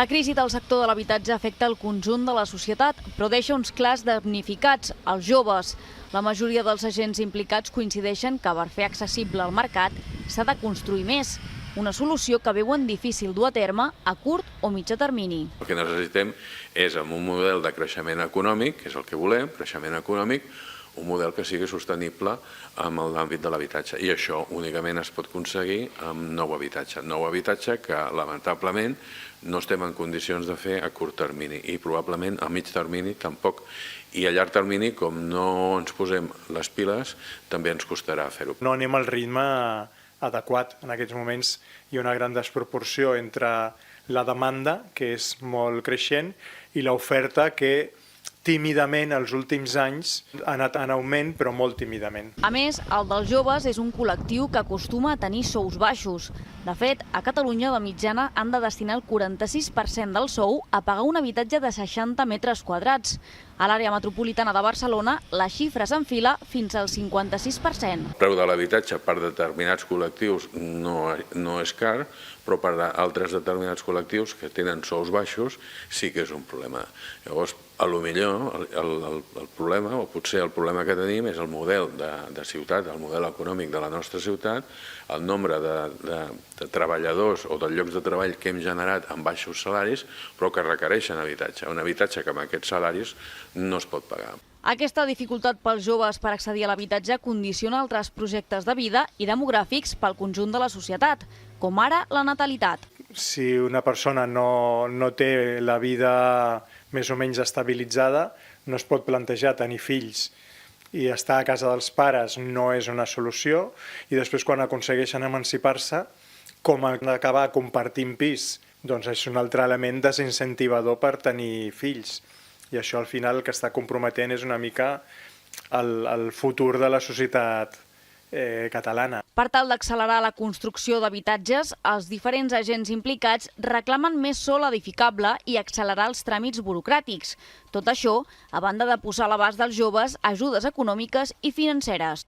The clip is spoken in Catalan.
La crisi del sector de l'habitatge afecta el conjunt de la societat, però deixa uns clars damnificats, els joves. La majoria dels agents implicats coincideixen que per fer accessible el mercat s'ha de construir més, una solució que veuen difícil dur a terme a curt o mitjà termini. El que necessitem és, amb un model de creixement econòmic, que és el que volem, creixement econòmic, un model que sigui sostenible en l'àmbit de l'habitatge. I això únicament es pot aconseguir amb nou habitatge. Nou habitatge que, lamentablement, no estem en condicions de fer a curt termini i probablement a mig termini tampoc. I a llarg termini, com no ens posem les piles, també ens costarà fer-ho. No anem al ritme adequat. En aquests moments hi ha una gran desproporció entre la demanda, que és molt creixent, i l'oferta que tímidament els últims anys ha anat en augment, però molt tímidament. A més, el dels joves és un col·lectiu que acostuma a tenir sous baixos. De fet, a Catalunya, de mitjana, han de destinar el 46% del sou a pagar un habitatge de 60 metres quadrats. A l'àrea metropolitana de Barcelona, la xifra s'enfila fins al 56%. El preu de l'habitatge per determinats col·lectius no és car, però per altres determinats col·lectius que tenen sous baixos sí que és un problema. Llavors, potser el problema, o potser el problema que tenim és el model de ciutat, el model econòmic de la nostra ciutat, el nombre de treballadors o de llocs de treball que hem generat amb baixos salaris, però que requereixen habitatge. Un habitatge que amb aquests salaris no es pot pagar. Aquesta dificultat pels joves per accedir a l'habitatge condiciona altres projectes de vida i demogràfics pel conjunt de la societat, com ara la natalitat. Si una persona no té la vida més o menys estabilitzada, no es pot plantejar tenir fills i estar a casa dels pares no és una solució, i després quan aconsegueixen emancipar-se, com acabar compartint pis, doncs és un altre element desincentivador per tenir fills. I això al final el que està comprometent és una mica el futur de la societat catalana. Per tal d'accelerar la construcció d'habitatges, els diferents agents implicats reclamen més sòl edificable i accelerar els tràmits burocràtics. Tot això, a banda de posar a l'abast dels joves ajudes econòmiques i financeres.